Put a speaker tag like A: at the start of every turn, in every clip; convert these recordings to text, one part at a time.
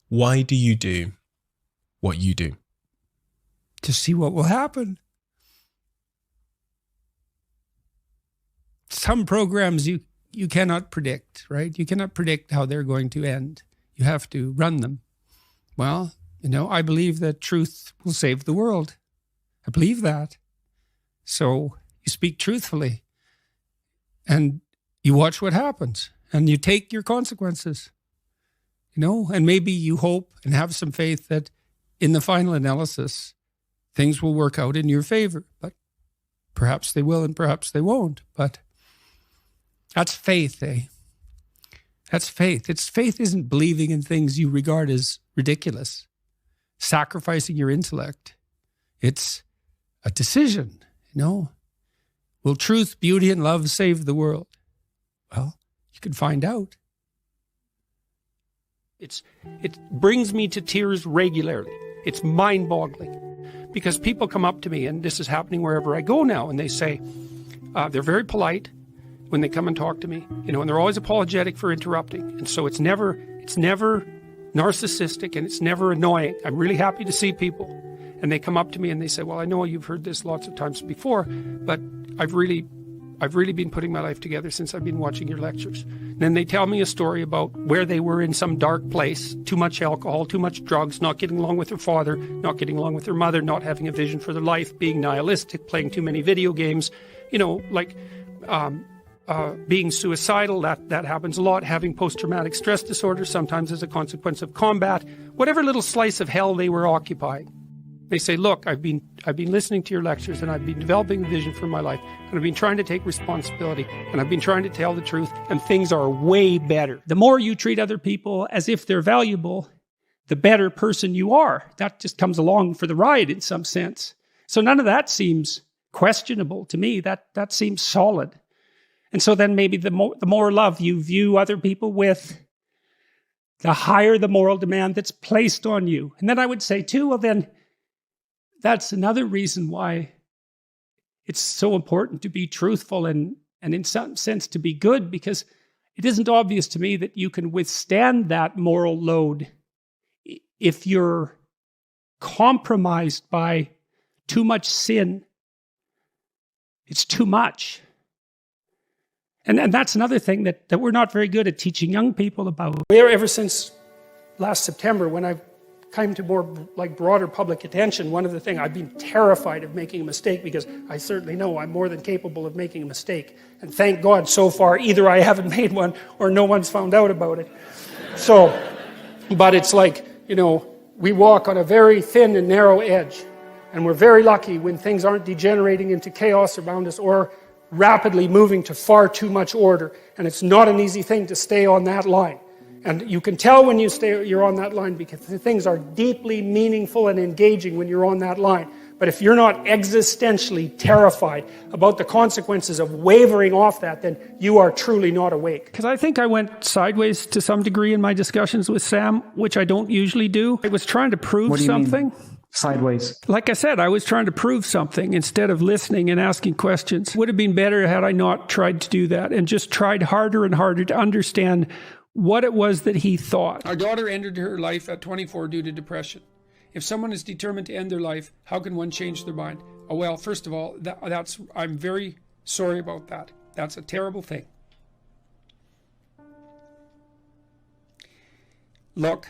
A: Why do you do what you do?
B: To see what will happen. Some programs you cannot predict, right? You cannot predict how they're going to end. You have to run them. Well, I believe that truth will save the world. I believe that. So you speak truthfully and you watch what happens and you take your consequences, and maybe you hope and have some faith that in the final analysis, things will work out in your favor, but perhaps they will and perhaps they won't. But that's faith, eh? That's faith. Faith isn't believing in things you regard as ridiculous, sacrificing your intellect. It's a decision, Will truth, beauty, and love save the world? Well, you can find out. It brings me to tears regularly. It's mind-boggling because people come up to me, and this is happening wherever I go now, and they say, they're very polite when they come and talk to me, and they're always apologetic for interrupting. And so it's never narcissistic and it's never annoying. I'm really happy to see people. And they come up to me and they say, well, I know you've heard this lots of times before, but I've really been putting my life together since I've been watching your lectures. And then they tell me a story about where they were in some dark place, too much alcohol, too much drugs, not getting along with their father, not getting along with their mother, not having a vision for their life, being nihilistic, playing too many video games, being suicidal, that happens a lot, having post-traumatic stress disorder, sometimes as a consequence of combat, whatever little slice of hell they were occupying. They say, look, I've been listening to your lectures and I've been developing a vision for my life and I've been trying to take responsibility and I've been trying to tell the truth and things are way better. The more you treat other people as if they're valuable, the better person you are. That just comes along for the ride in some sense. So none of that seems questionable to me. That seems solid. And so then maybe the more love you view other people with, the higher the moral demand that's placed on you. And then I would say too, well then, that's another reason why it's so important to be truthful and in some sense to be good, because it isn't obvious to me that you can withstand that moral load if you're compromised by too much sin. It's too much. And that's another thing that we're not very good at teaching young people about. Ever since last September, when I've came to more broader public attention, one of the things, I've been terrified of making a mistake because I certainly know I'm more than capable of making a mistake. And thank God so far, either I haven't made one or no one's found out about it. So, but it's like, we walk on a very thin and narrow edge. And we're very lucky when things aren't degenerating into chaos around us or rapidly moving to far too much order. And it's not an easy thing to stay on that line. And you can tell when you're on that line because the things are deeply meaningful and engaging when you're on that line. But if you're not existentially terrified about the consequences of wavering off that, then you are truly not awake. Because I think I went sideways to some degree in my discussions with Sam, which I don't usually do. I was trying to prove something.
C: Sideways.
B: Like I said, I was trying to prove something instead of listening and asking questions. Would have been better had I not tried to do that and just tried harder and harder to understand what it was that he thought. Our daughter ended her life at 24 due to depression. If someone is determined to end their life, how can one change their mind? Oh, well, first of all, I'm very sorry about that. That's a terrible thing. Look,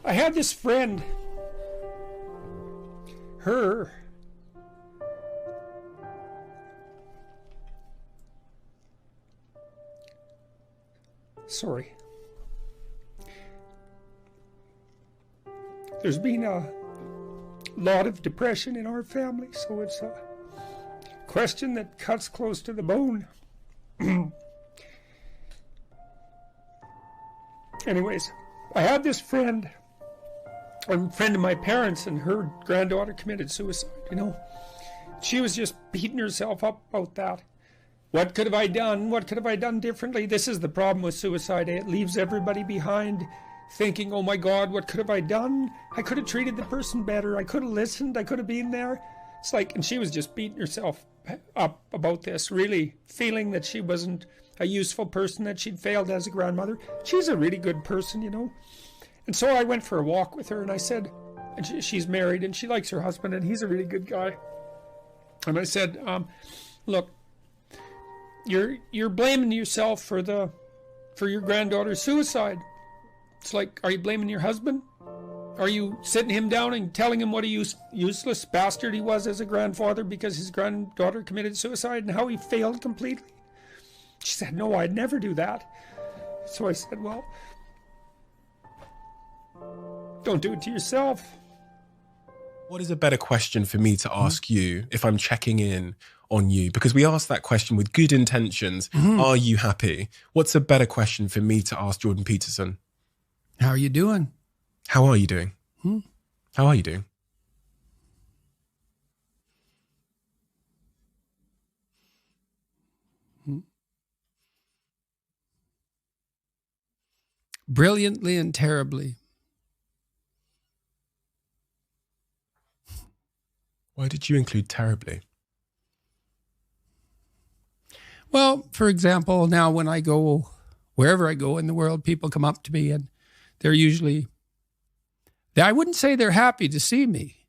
B: I had this friend, sorry. There's been a lot of depression in our family, so it's a question that cuts close to the bone. Anyways, I had this friend, a friend of my parents, and her granddaughter committed suicide, She was just beating herself up about that. What could have I done? What could have I done differently? This is the problem with suicide. It leaves everybody behind thinking, oh my God, what could have I done? I could have treated the person better. I could have listened. I could have been there. It's like, and she was just beating herself up about this, really feeling that she wasn't a useful person, that she'd failed as a grandmother. She's a really good person, you know. And so I went for a walk with her, and I said, and she's married, and she likes her husband, and he's a really good guy. And I said, look, you're blaming yourself for your granddaughter's suicide. It's like, are you blaming your husband? Are you sitting him down and telling him what a useless bastard he was as a grandfather because his granddaughter committed suicide and how he failed completely? She said, no, I'd never do that. So I said, well, don't do it to yourself.
A: What is a better question for me to ask you if I'm checking in on you? Because we asked that question with good intentions. Are you happy? What's a better question for me to ask Jordan Peterson?
B: How are you doing?
A: How are you doing? How are you doing?
B: Brilliantly and terribly.
A: Why did you include terribly?
B: Well, for example, now when I go, wherever I go in the world, people come up to me and they're usually, I wouldn't say they're happy to see me.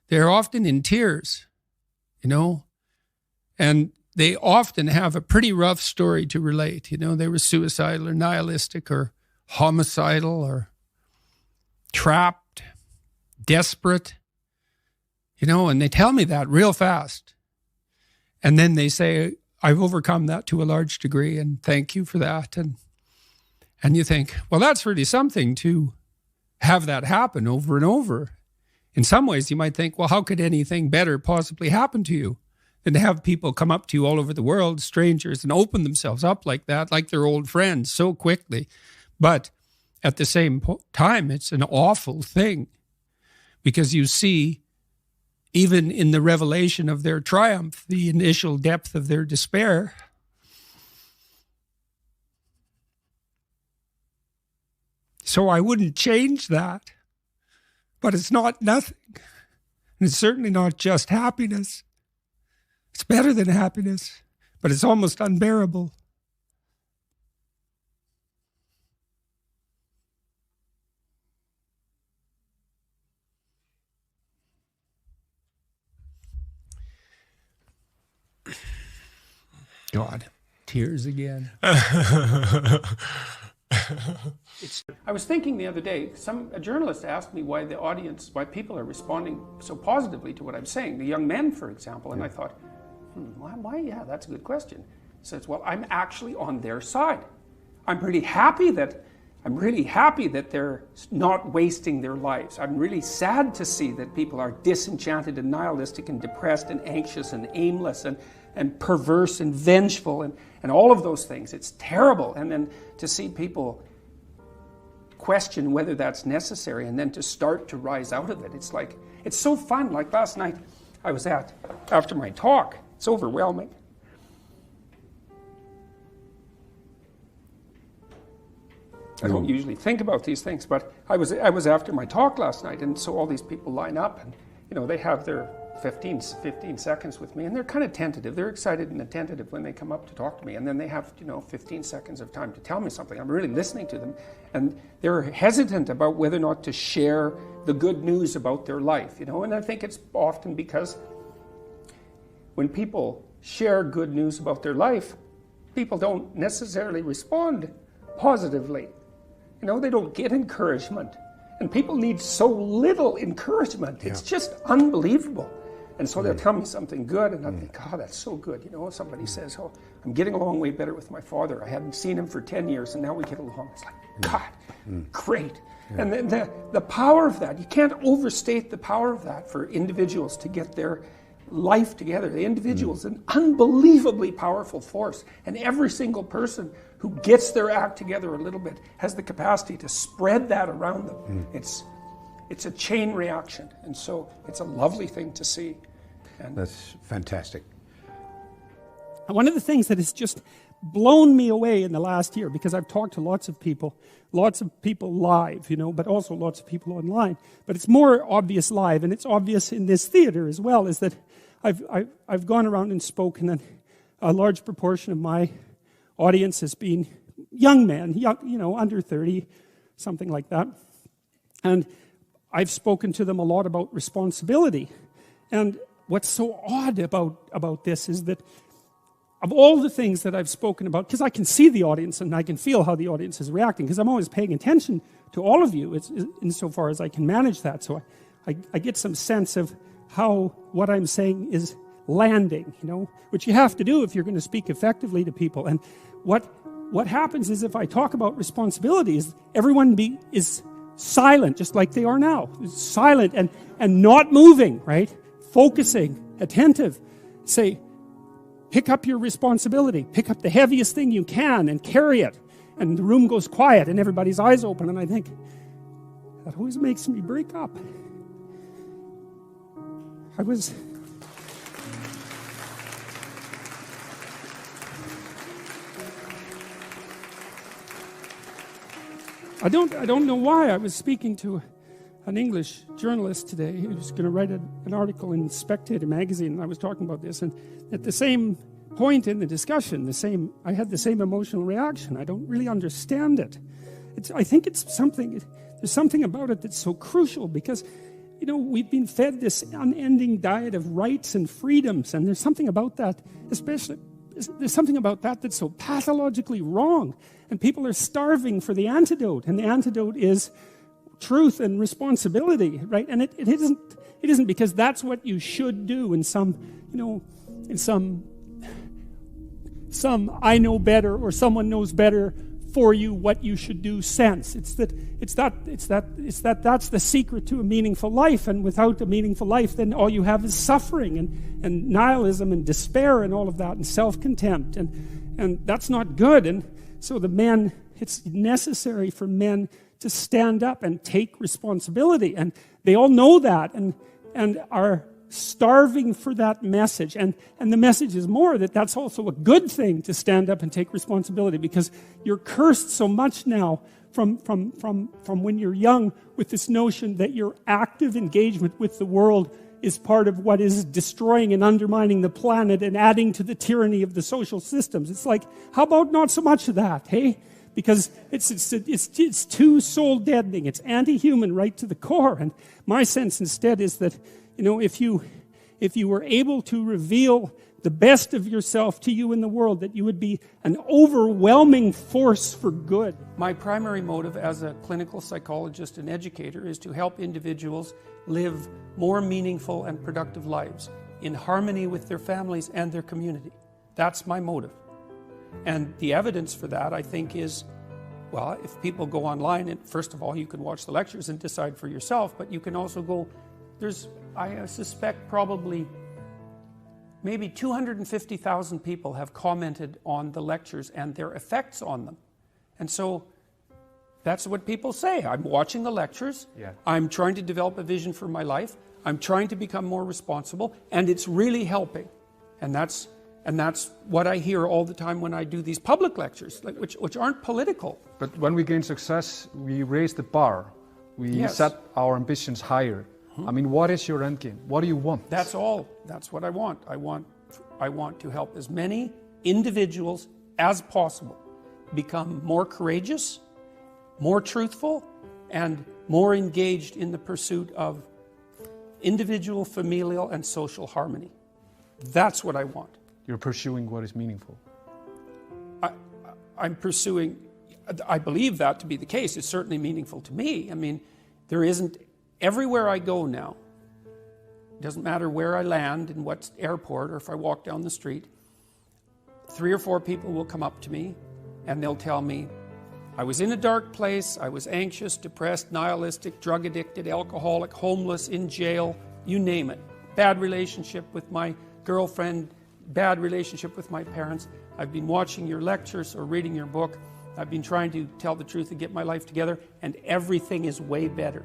B: They're often in tears, you know, and they often have a pretty rough story to relate. You know, they were suicidal or nihilistic or homicidal or trapped, desperate, you know, and they tell me that real fast. And then they say, I've overcome that to a large degree, and thank you for that. And you think, well, that's really something to have that happen over and over. In some ways, you might think, well, how could anything better possibly happen to you than to have people come up to you all over the world, strangers, and open themselves up like that, like they're old friends so quickly. But at the same time, it's an awful thing because you see, even in the revelation of their triumph, the initial depth of their despair. So I wouldn't change that. But it's not nothing. And it's certainly not just happiness. It's better than happiness, but it's almost unbearable. God, tears again. I was thinking the other day, a journalist asked me why why people are responding so positively to what I'm saying, the young men, for example, and I thought, why? Yeah, that's a good question. He says, well, I'm actually on their side. I'm really happy that they're not wasting their lives. I'm really sad to see that people are disenchanted and nihilistic and depressed and anxious and aimless and perverse and vengeful and all of those things. It's terrible. And then to see people question whether that's necessary and then to start to rise out of it. It's like, it's so fun. Like last night I was after my talk, it's overwhelming. I don't usually think about these things, but I was after my talk last night, and so all these people line up, and you know, they have their 15 seconds with me, and they're kind of tentative. They're excited and attentive when they come up to talk to me, and then they have, 15 seconds of time to tell me something. I'm really listening to them, and they're hesitant about whether or not to share the good news about their life, and I think it's often because when people share good news about their life, people don't necessarily respond positively. They don't get encouragement. And people need so little encouragement. It's just unbelievable. And so they'll tell me something good, and I think, oh, that's so good. Somebody says, oh, I'm getting along way better with my father. I hadn't seen him for 10 years, and now we get along. It's like, God, great. Yeah. And the power of that, you can't overstate the power of that for individuals to get their life together. The individual is an unbelievably powerful force, and every single person who gets their act together a little bit has the capacity to spread that around them. It's a chain reaction, and so it's a lovely thing to see. And
C: that's fantastic.
B: One of the things that has just blown me away in the last year, because I've talked to lots of people live, but also lots of people online, but it's more obvious live, and it's obvious in this theater as well, is that I've gone around and spoken, and a large proportion of my audience has been young men, under 30, something like that. And I've spoken to them a lot about responsibility. And what's so odd about this is that of all the things that I've spoken about, because I can see the audience and I can feel how the audience is reacting, because I'm always paying attention to all of you insofar as I can manage that. So I get some sense of how what I'm saying is landing, which you have to do if you're going to speak effectively to people. And what happens is, if I talk about responsibilities, everyone is silent, just like they are now. Silent and not moving, right? Focusing, attentive. Say, pick up your responsibility. Pick up the heaviest thing you can and carry it. And the room goes quiet and everybody's eyes open. And I think, that always makes me break up. I don't know why. I was speaking to an English journalist today who was going to write an article in Spectator magazine, and I was talking about this, and at the same point in the discussion, I had the same emotional reaction. I don't really understand it. I think there's something about it that's so crucial, because we've been fed this unending diet of rights and freedoms, and there's something about that, there's something about that that's so pathologically wrong, and people are starving for the antidote, and the antidote is truth and responsibility, right? And it isn't because that's what you should do in some I know better or someone knows better for you what you should do sense. It's that's the secret to a meaningful life, and without a meaningful life, then all you have is suffering and nihilism and despair and all of that, and self-contempt, and that's not good. And so it's necessary for men to stand up and take responsibility, and they all know that and are starving for that message. And the message is more that that's also a good thing, to stand up and take responsibility, because you're cursed so much now from when you're young with this notion that your active engagement with the world is part of what is destroying and undermining the planet and adding to the tyranny of the social systems. It's like, how about not so much of that, hey? Because it's too soul deadening. It's anti-human right to the core. And my sense instead is that, if you were able to reveal the best of yourself to you in the world, that you would be an overwhelming force for good. My primary motive as a clinical psychologist and educator is to help individuals live more meaningful and productive lives in harmony with their families and their community. That's my motive. And the evidence for that, I think, is, well, if people go online, and first of all, you can watch the lectures and decide for yourself, but you can also go, I suspect probably maybe 250,000 people have commented on the lectures and their effects on them. And so that's what people say. I'm watching the lectures. Yeah. I'm trying to develop a vision for my life. I'm trying to become more responsible, and it's really helping. And that's what I hear all the time when I do these public lectures, which aren't political.
C: But when we gain success, we raise the bar. We set our ambitions higher. I mean, what is your end game? What do you want?
B: That's all. That's what I want. I want to help as many individuals as possible become more courageous, more truthful, and more engaged in the pursuit of individual, familial, and social harmony. That's what I want.
C: You're pursuing what is meaningful.
B: I'm pursuing, I believe that to be the case. It's certainly meaningful to me. I mean, there isn't, everywhere I go now, it doesn't matter where I land, in what airport, or if I walk down the street, 3 or 4 people will come up to me and they'll tell me, I was in a dark place, I was anxious, depressed, nihilistic, drug addicted, alcoholic, homeless, in jail, you name it. Bad relationship with my girlfriend, bad relationship with my parents. I've been watching your lectures or reading your book. I've been trying to tell the truth and get my life together, and everything is way better.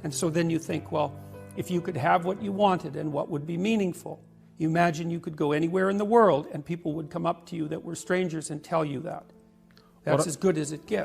B: And so then you think, well, if you could have what you wanted and what would be meaningful, you imagine you could go anywhere in the world and people would come up to you that were strangers and tell you that. That's as good as it gets.